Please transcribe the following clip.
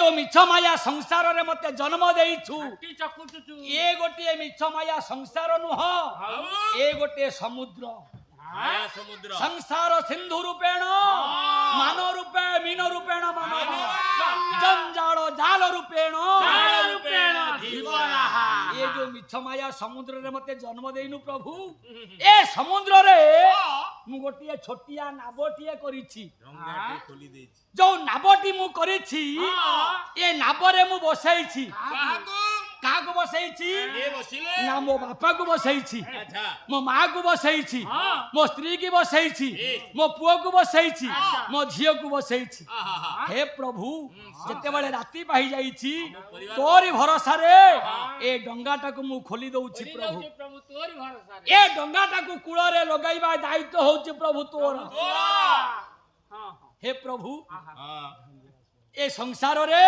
तो मिछ माया संसार रे मते जन्म देइछु ए गोटे मिछ माया संसार नुह ए गोटे समुद्र संसार सिंधु रूपेण मान रूपे मीन रूपेण मानव जंजाल जाल रूपेण ये जो मिछ माया समुद्र रे मते जन्म देइनु प्रभु ए समुद्र रे मु गोटे छोटिया नाबटिए करिछि जो नाबटी मु करिछि ए नाबरे मु बसैछि काको बसैछि ना मो बापा को बसैछि मो माँ को बसैछि मो स्त्री की बसैछि मो पुओ को बसैछि मो झियो को बसैछि हे प्रभु जते बळे राती पाई जाईछि तोरी भरोसा रे ए डंगाटा को मु खोली दउछि प्रभु तोरी भरोसा रे ए डंगाटा को कूळ रे लगाइबा दायित्व होउछि प्रभु तोर हे प्रभु ए संसार रे